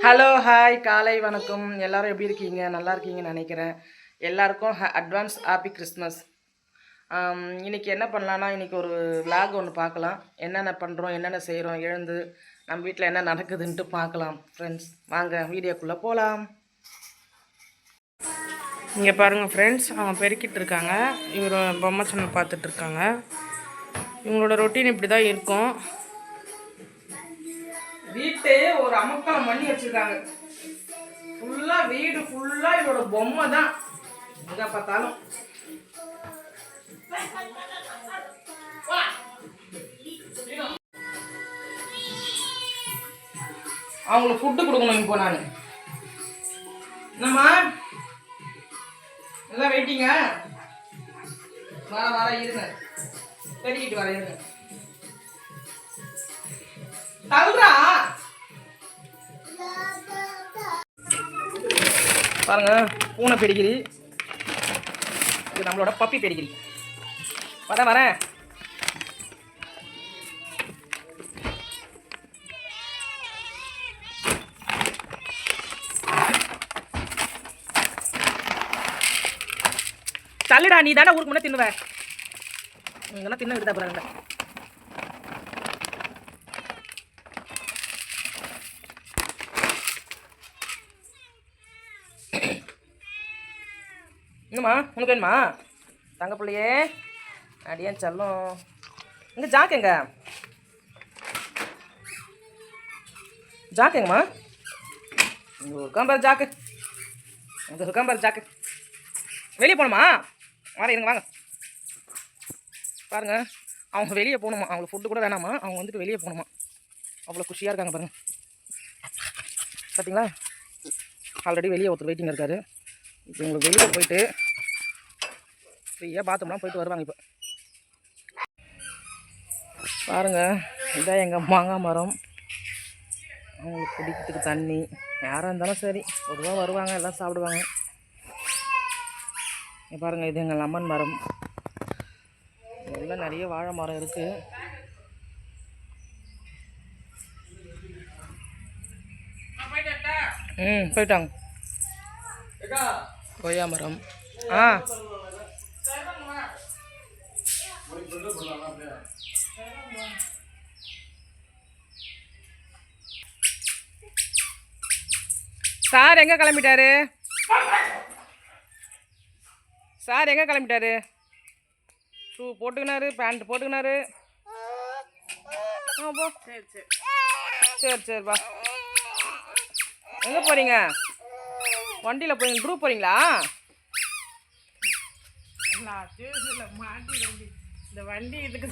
Hello hi காலை வணக்கம். எல்லோரும் எப்படி இருக்கீங்க? நல்லா இருக்கீங்கன்னு நினைக்கிறேன். எல்லாருக்கும் அட்வான்ஸ் ஹாப்பி கிறிஸ்மஸ். இன்றைக்கி என்ன பண்ணலான்னா, இன்றைக்கி ஒரு விளாக் ஒன்று பார்க்கலாம். என்னென்ன பண்ணுறோம், என்னென்ன செய்கிறோம், எழுந்து நம்ம வீட்டில் என்ன நடக்குதுன்ட்டு பார்க்கலாம். ஃப்ரெண்ட்ஸ் வாங்க வீடியோக்குள்ளே போகலாம். இங்கே பாருங்கள் ஃப்ரெண்ட்ஸ், அவங்க பெருக்கிட்டு இருக்காங்க. இவர் பொம்மை சேனல் பார்த்துட்ருக்காங்க. இவங்களோட ரொட்டீன் இப்படி தான் இருக்கும். வீட்டையே ஒரு அமக்கலம் பண்ணி வச்சுருக்காங்க. ஃபுல்லாக வீடு ஃபுல்லாக இதோட பொம்மை தான் எங்கே பார்த்தாலும். அவங்களுக்கு ஃபுட்டு கொடுக்கணும். இப்போ நான் என்னம்மா எல்லாம் வெயிட்டிங்க. வர இருங்க, பெருக்கிட்டு வர இருங்க. தல்றா பாருங்க, பூனை பெடிகிரி. இது நம்மளோட பப்பி பெடிகிரி. வரேன். தள்ளுடா, நீ தானே ஊருக்கு முன்னே தின்னுவ. நீங்கெல்லாம் தின்ன விடுதா போறாங்க. என்னம்மா உனக்கு வேணுமா தங்க பிள்ளையே? அடியேன் செல்லம். இங்கே ஜாக்குங்க, ஜாக்குங்கம்மா. இங்கே இருக்காம்பார் ஜாக்கு, இங்கே இருக்காம்பார் ஜாக்கு. வெளியே போகணுமா? வர இருங்க, வாங்க. பாருங்கள், அவங்க வெளியே போகணுமா. அவங்களுக்கு ஃபுட்டு கூட வேணாமா, அவங்க வந்துட்டு வெளியே போகணுமா. அவ்வளோ குஷியாக இருக்காங்க பாருங்கள். பார்த்தீங்களா, ஆல்ரெடி வெளியே ஒருத்தர் வெயிட்டிங் இருக்காரு. இப்போ உங்களுக்கு வெளியே போயிட்டு ஃப்ரீயாக பாத்ரூம்லாம் போயிட்டு வருவாங்க. இப்போ பாருங்கள், இதான் எங்கள் மாங்காய் மரம். அவங்களுக்கு குடிக்கிறதுக்கு தண்ணி, யாராக இருந்தாலும் சரி பொதுவாக வருவாங்க, எல்லாம் சாப்பிடுவாங்க. பாருங்கள், இது எங்கள் லெமன் மரம். எல்லாம் நிறைய வாழை மரம் இருக்குது. போயிட்டாங்க. கொய்யா மரம். சார் எங்கே கிளம்பிட்டாரு? சார் எங்கே கிளம்பிட்டாரு? ஷூ போட்டுக்கினாரு, பேண்ட் போட்டுக்கினாரு. போ. சரிப்பா. எங்கே போகிறீங்க? வண்டியில் போய் ட்ரூப் போகிறீங்களா? இந்த வண்டி இதுக்கு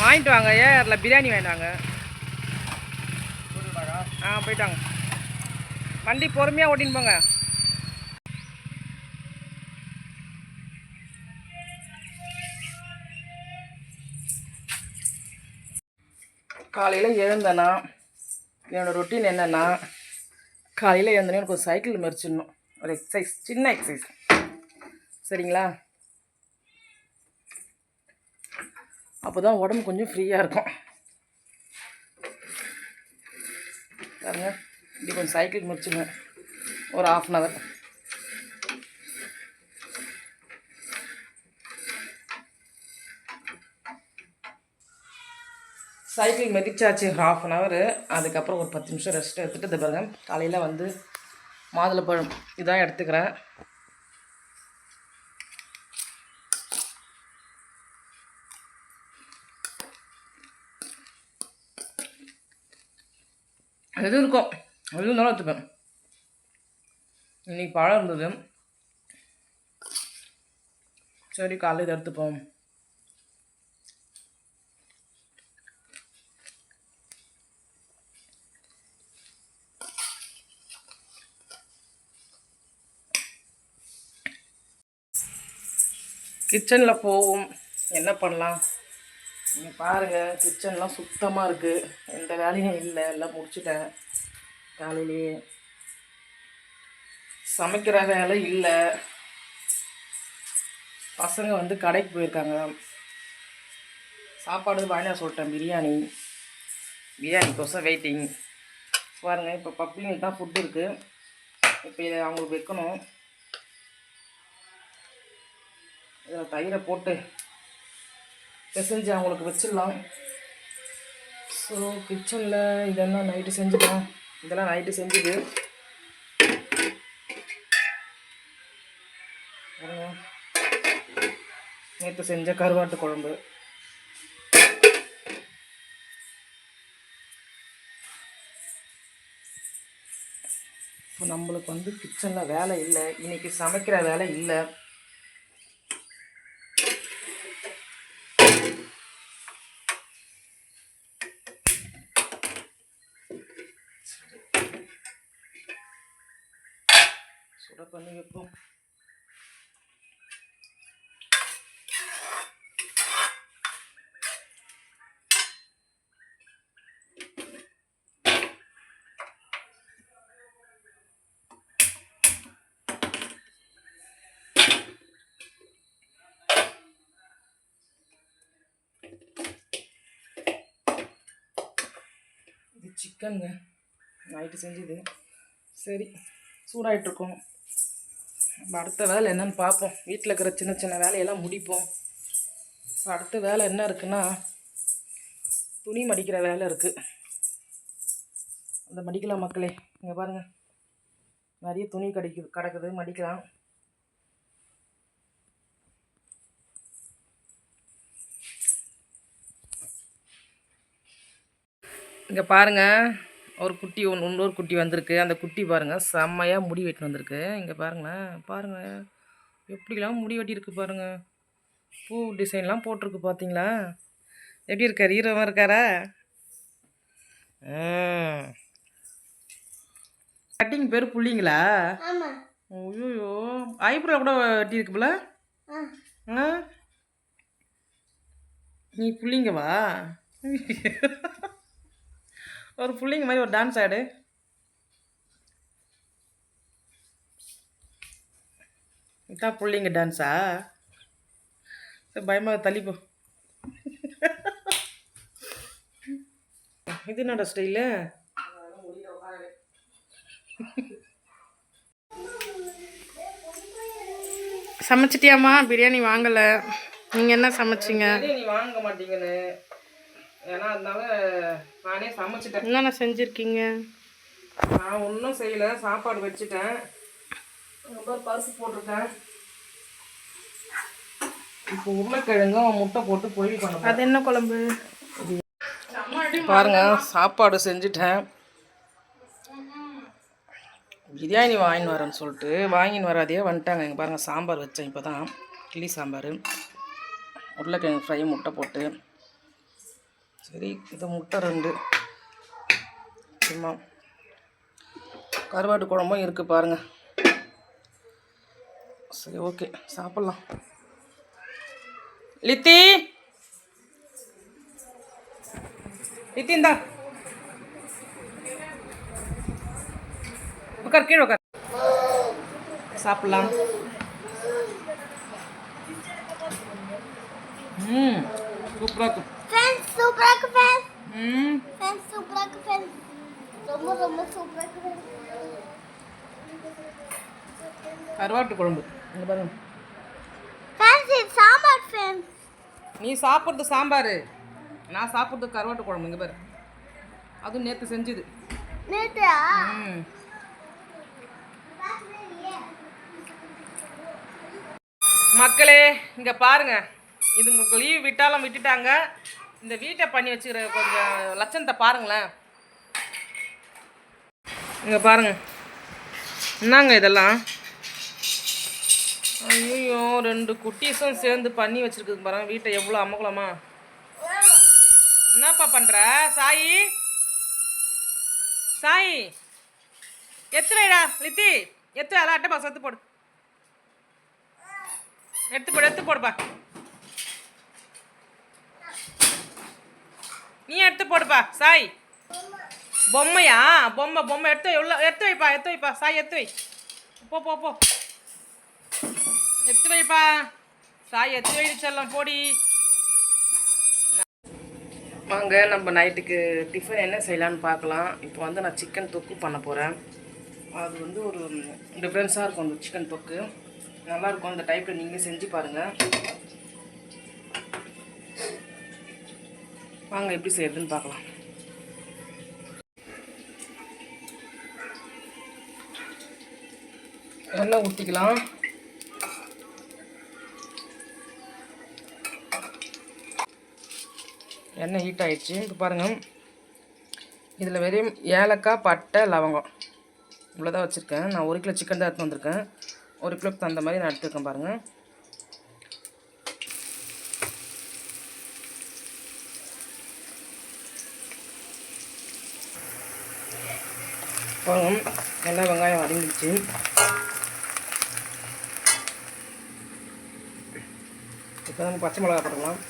வாங்கிட்டு வாங்க. ஏன் பிரியாணி வாங்கிட்டு வாங்க. போயிட்டாங்க. வண்டி பொறுமையாக ஓட்டின்னு போங்க. காலையில் எழுந்தேன்னா என்னோடய ரொட்டீன் என்னென்னா, காலையில் எழுந்தோன்னே எனக்கு ஒரு சைக்கிள் மறிச்சிடணும். ஒரு எக்ஸசைஸ், சின்ன எக்ஸசைஸ், சரிங்களா? அப்போ தான் உடம்பு கொஞ்சம் ஃப்ரீயாக இருக்கும். பாருங்க, இப்படி கொஞ்சம் சைக்கிள் முடிச்சுங்க, ஒரு 1/2 hour. Cycle மிதிச்சாச்சு 1/2 hour. அதுக்கப்புறம் ஒரு 10 நிமிஷம் ரெஸ்ட் எடுத்துகிட்டு இது பாருங்க, காலையில் வந்து மாதுளப்பழம் இதான் எடுத்துக்கிறேன். எது இருக்கும் எது இருந்தாலும் எடுத்துப்பேன். இன்னைக்கு பழம் இருந்தது, சரி காலையில் இதை எடுத்துப்போம். கிச்சனில் போவோம், என்ன பண்ணலாம். நீங்கள் பாருங்கள், கிச்சன்லாம் சுத்தமாக இருக்குது, எந்த வேலையும் இல்லை, எல்லாம் முடிச்சுட்டேன். காலையிலேயே சமைக்கிற வேலை இல்லை. பசங்க வந்து கடைக்கு போயிருக்காங்க. சாப்பாடு வாங்கினா சொல்லிட்டேன், பிரியாணி. பிரியாணிக்கோசம் வெயிட்டிங். பாருங்கள், இப்போ பப்ளிங்களுக்கு தான் ஃபுட்டு இருக்குது. இப்போ இதை அவங்களுக்கு வைக்கணும். இதில் தயிரை போட்டு பிசைஞ்சு அவங்களுக்கு வச்சிடலாம். ஸோ கிச்சனில் இதெல்லாம் நைட்டு செஞ்சுக்கலாம். இதெல்லாம் நைட்டு செஞ்சுது. நேற்று செஞ்ச கருவாட்டு குழம்பு. இப்போ நம்மளுக்கு கிச்சனில் வேலை இல்லை, இன்றைக்கி சமைக்கிற வேலை இல்லை. சுட பண்ணி வைப்போம். இது சிக்கனுங்க, நைட்டு செஞ்சது. சரி, சூடாகிட்ருக்கோம். நம்ம அடுத்த வேலை என்னன்னு பார்ப்போம். வீட்டில் இருக்கிற சின்ன சின்ன வேலையெல்லாம் முடிப்போம். இப்போ அடுத்த வேலை என்ன இருக்குன்னா, துணி மடிக்கிற வேலை இருக்குது. அந்த மடிக்கலாம் மக்களே. இங்கே பாருங்கள், நிறைய துணி கிடக்குது, மடிக்கலாம். இங்கே பாருங்கள், ஒரு குட்டி இன்னொரு குட்டி வந்திருக்கு. அந்த குட்டி பாருங்கள், செம்மையாக முடி வெட்டின்னு வந்திருக்கு. இங்கே பாருங்களேன், பாருங்கள் எப்படிலாம் முடி வெட்டியிருக்கு பாருங்கள். பூ டிசைன்லாம் போட்டிருக்கு பார்த்தீங்களா? எப்படி இருக்கார்? ஈரமாக இருக்காரா? கட்டிங் பேர் புள்ளிங்களா? ஐயோ, ஐப்ரோ கூட வெட்டி இருக்குல்ல? நீ புள்ளிங்கவா? ஒரு புள்ளிங்க மாதிரி ஒரு டான்ஸ் ஆடு. இதான் புள்ளிங்க டான்ஸா? பயமாக தள்ளிப்போ. இது என்னடா ஸ்டைலு? சமைச்சிட்டியாம்மா? பிரியாணி வாங்கலை. நீங்கள் என்ன சமைச்சிங்க? பிரியாணி வாங்க மாட்டீங்கன்னு, ஏன்னா அதனால நானே சமைச்சிட்டேன். என்னென்ன செஞ்சுருக்கீங்க? நான் ஒன்றும் செய்யலை, சாப்பாடு வச்சுட்டேன். பருப்பு போட்டிருக்கேன். இப்போ உருளைக்கிழங்கும் முட்டை போட்டு பொரியல் பண்ண. அது என்ன குழம்பு? பாருங்க, சாப்பாடு செஞ்சுட்டேன். பிரியாணி வாங்கின்னு வரேன்னு சொல்லிட்டு வாங்கின்னு வராதே வந்துட்டாங்க. இங்கே பாருங்கள், சாம்பார் வச்சேன் இப்போ தான், கிள்ளி சாம்பார், உருளைக்கிழங்கு ஃப்ரை, முட்டை போட்டு. சரி, இது முட்டை 2 சும்மா. கருவாட்டு குழம்பும் இருக்குது பாருங்கள். சரி, ஓகே, சாப்பிட்லாம். லித்தி, லித்தி இந்தா உட்கார், கீழே உட்கார், சாப்பிட்லாம். சூப்பராக இருக்கும். கருவாட்டு குழம்பு இங்கே பாருங்க. நீ சாப்பிட்றது சாம்பார், நான் சாப்பிட்றது கருவாட்டு குழம்பு. இங்கே பாரு, அதுவும் நேற்று செஞ்சுது. மக்களே இங்கே பாருங்க, இது உங்களுக்கு லீவ் விட்டாலும் விட்டுட்டாங்க. இந்த வீட்டை பண்ணி வச்சுக்கிற கொஞ்சம் லட்சணத்தை பாருங்களேன். இங்கே பாருங்க, என்னங்க இதெல்லாம்? ஐயோ, 2 குட்டீஸும் சேர்ந்து பண்ணி வச்சுருக்குது பாருங்க. வீட்டை எவ்வளோ அமக்கலாமா? என்னப்பா பண்ணுற சாயி? சாயி எத்து வைடா. லித்தி எத்து, அதான் அட்டை பாஸ் எடுத்து போடு, எடுத்து போடுப்பா. நீ எடுத்து போடுப்பா சாய். பொம்மையா? பொம்மை எடுத்து வைப்பா சாய், எடுத்து வை. போ எடுத்து வைப்பா சாய், எடுத்து வை செல்லம், போடி. வாங்க நம்ம நைட்டுக்கு டிஃபன் என்ன செய்யலான்னு பார்க்கலாம். இப்போ வந்து நான் சிக்கன் தொக்கு பண்ண போகிறேன். அது வந்து ஒரு டிஃப்ரென்ஸாக இருக்கும் அந்த சிக்கன் தொக்கு. நல்லாயிருக்கும். அந்த டைப்பில் நீங்கள் செஞ்சு பாருங்கள். வாங்க எப்படி செய்யறதுன்னு பார்க்கலாம். எண்ணெய் ஊற்றிக்கலாம். எண்ணெய் ஹீட் ஆகிடுச்சு. இப்போ பாருங்கள், இதில் வெறும் ஏலக்காய், பட்டை, லவங்கம் இவ்வளோதான் வச்சுருக்கேன். நான் 1 கிலோ சிக்கன் தான் எடுத்து வந்திருக்கேன். 1 கிலோக்கு தகுந்த மாதிரி நான் எடுத்துருக்கேன் பாருங்கள். பாருங்க, நல்லா வெங்காயம் வதங்கிடுச்சு. இப்போ நம்ம பச்சை மிளகா போட்டுக்கலாம்.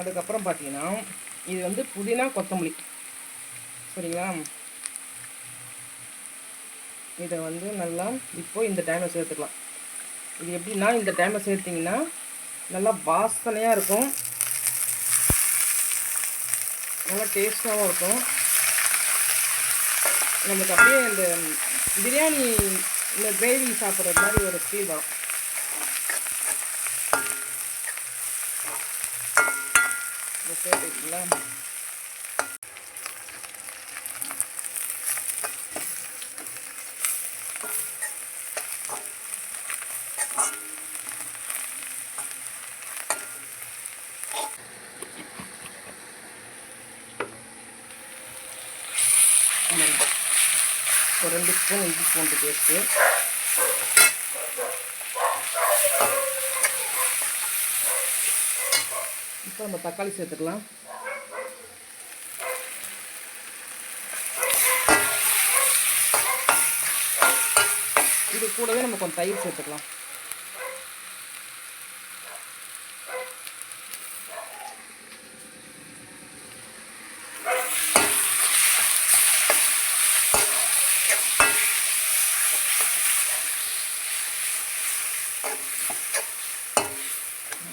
அதுக்கப்புறம் பார்த்தீங்கன்னா இது வந்து புதினா, கொத்தமல்லி, சரிங்களா? இதை வந்து நல்லா இப்போ இந்த டைமில் சேர்த்துக்கலாம். இது எப்படின்னா, இந்த டைமில் சேர்த்திங்கன்னா நல்லா வாசனையாக இருக்கும், நல்லா டேஸ்ட்டாகவும் இருக்கும். நமக்கு அப்படியே இந்த பிரியாணி இந்த கிரேவி சாப்பிட்றது மாதிரி ஒரு ஃபீல் வரும். இதை சேர்த்துக்கிங்களா? ஒரு 2 ஸ்பூன் இஞ்சி பூண்டு பேஸ்ட்டு, இப்போ நம்ம தக்காளி சேர்த்துக்கலாம். இது கூடவே நம்ம கொஞ்சம் தயிர் சேர்த்துக்கலாம்.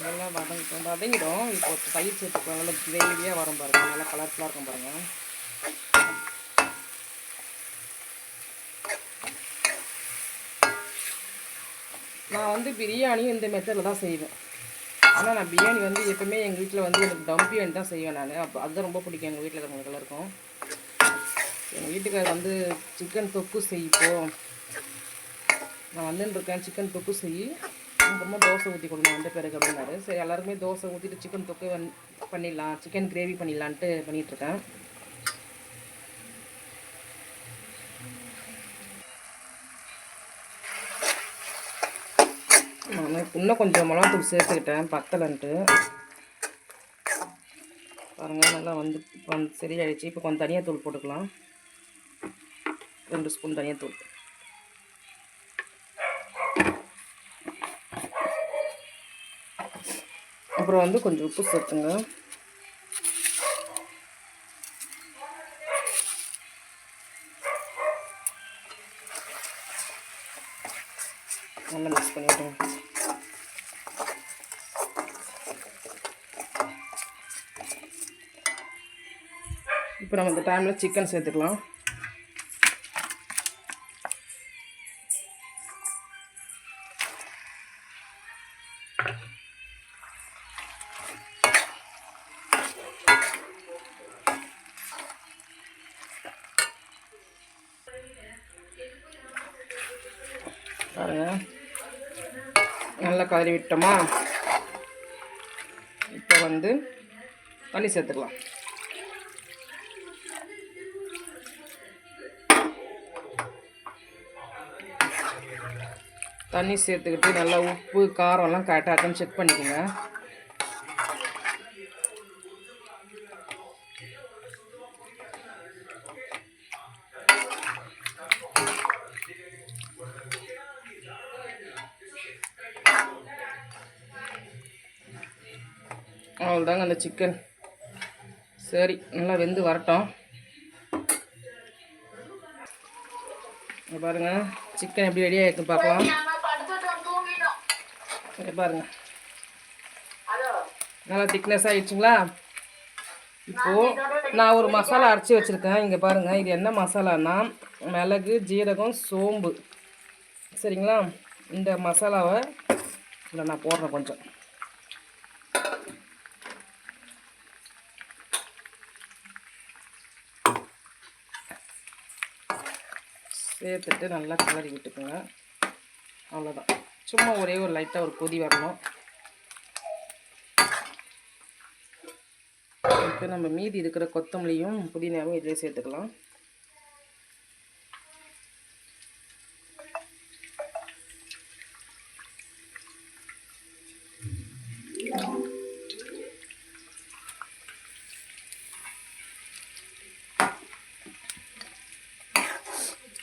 நல்லா வதங்கிடும். இப்போ தயிர் சேர்த்துக்கலாம். நல்லா கிரேவியாக வரும் பாருங்கள், நல்லா கலர்ஃபுல்லாக இருக்கும் பாருங்கள். நான் வந்து பிரியாணியும் இந்த மெத்தடில் தான் செய்வேன். ஆனால் நான் பிரியாணி வந்து எப்பவுமே எங்கள் வீட்டில் வந்து எனக்கு தம் பிரியாணி தான் செய்வேன் நான். அப்போ அதுதான் ரொம்ப பிடிக்கும் எங்கள் வீட்டில் இருக்கிறவங்களுக்கு எல்லாருக்கும். எங்கள் வீட்டுக்காரர் வந்து சிக்கன் தொக்கு செய்ப்போம், நான் வந்துட்டுருக்கேன், சிக்கன் தொக்கு செய், அப்புறமா தோசை ஊற்றி கொடுங்க 2 பேருக்கு அப்படின்னாரு. சரி, எல்லாருமே தோசை ஊற்றிட்டு சிக்கன் தொக்கு பண்ணிடலாம், சிக்கன் கிரேவி பண்ணிடலான்ட்டு பண்ணிகிட்ருக்கேன். நான் இன்னும் கொஞ்சம் மிளகாத்தூள் சேர்த்துக்கிட்டேன் பத்தலைன்ட்டு. பாருங்கள், நல்லா வந்து சரியாயிடுச்சு. இப்போ கொஞ்சம் தனியாத்தூள் போட்டுக்கலாம். 2 ஸ்பூன் தனியாத்தூள். அப்புறம் வந்து கொஞ்சம் உப்பு சேர்த்துங்க. நல்லா மிக்ஸ் பண்ணிவிடுங்க. இப்போ நம்ம இந்த டைமில் சிக்கன் சேர்த்துக்கலாம். பாருங்கள், நல்லா கலரி விட்டோமா? இப்போ வந்து தண்ணி சேர்த்துக்கலாம். தண்ணி சேர்த்துக்கிட்டு நல்லா உப்பு காரம்லாம் கரெக்டாக செக் பண்ணிக்கோங்க. அவ்வளோதாங்க அந்த சிக்கன். சரி, நல்லா வெந்து வரட்டும். பாருங்கள், சிக்கன் எப்படி ரெடி ஆகிடுன்னு பார்க்கலாம். இங்கே பாருங்கள், நல்லா திக்னஸ் ஆகிடுச்சுங்களா? இப்போது நான் ஒரு மசாலா அரைச்சி வச்சுருக்கேன். இங்கே பாருங்கள், இது என்ன மசாலான்னா மிளகு, ஜீரகம், சோம்பு, சரிங்களா? இந்த மசாலாவை இதில் நான் போடுறேன். கொஞ்சம் சேர்த்துட்டு நல்லா கிளறி விட்டுக்குங்க. அவ்வளோதான். சும்மா ஒரே ஒரு லைட்டாக ஒரு கொதி வரணும். இப்போ நம்ம மீதி இருக்கிற கொத்தமல்லியும் புதினாவும் இதிலே சேர்த்துக்கலாம்.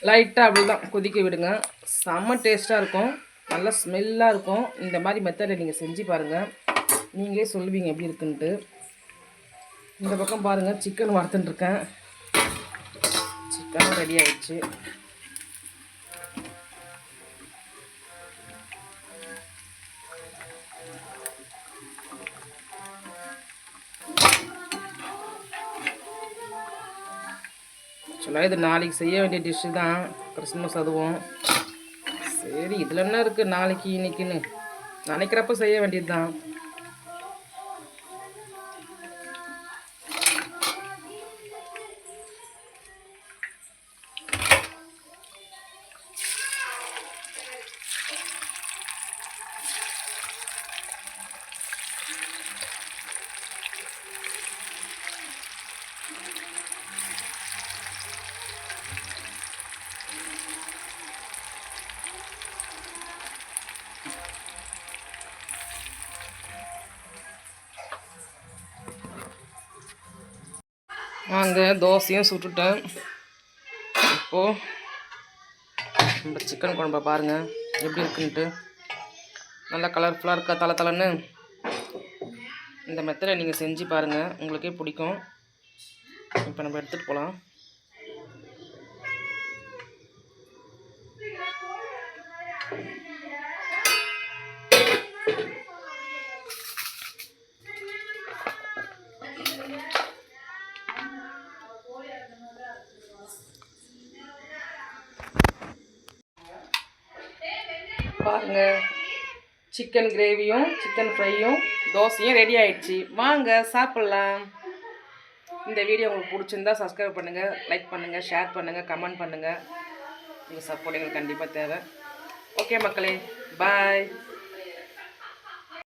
லைட்டாக அப்படிதான் கொதிக்க விடுங்க. செம்ம டேஸ்ட்டாக இருக்கும், நல்லா ஸ்மெல்லாக இருக்கும். இந்த மாதிரி மெத்தடை நீங்கள் செஞ்சு பாருங்கள், நீங்களே சொல்லுவீங்க எப்படி இருக்குன்ட்டு. இந்த பக்கம் பாருங்கள், சிக்கன் வறுத்துட்டுருக்கேன். சிக்கனும் ரெடி ஆகிடுச்சு. ஆக்சுவலாக இது நாளைக்கு செய்ய வேண்டிய டிஷ்ஷு தான், கிறிஸ்மஸ் அதுவும். சரி, இதில் என்ன இருக்குது நாளைக்கு இன்னைக்குன்னு நினைக்கிறப்ப செய்ய வேண்டியது தான். வாங்க, தோசையும் சுட்டுட்டேன். இப்போது நம்ம சிக்கன் குழம்பை பாருங்கள் எப்படி இருக்குன்ட்டு. நல்லா கலர்ஃபுல்லாக இருக்கா, தலை தலைன்னு. இந்த மெத்தடை நீங்கள் செஞ்சு பாருங்கள், உங்களுக்கே பிடிக்கும். இப்போ நம்ம எடுத்துகிட்டு போகலாம். பாருங்கள், சிக்கன் கிரேவியும் சிக்கன் ஃப்ரையும் தோசையும் ரெடி ஆகிடுச்சு. வாங்க சாப்பிட்லாம். இந்த வீடியோ உங்களுக்கு பிடிச்சிருந்தா சப்ஸ்கிரைப் பண்ணுங்கள், லைக் பண்ணுங்கள், ஷேர் பண்ணுங்கள், கமெண்ட் பண்ணுங்கள். உங்கள் சப்போர்ட் எங்களுக்கு கண்டிப்பாக தேவை. ஓகே மக்களே, பாய்.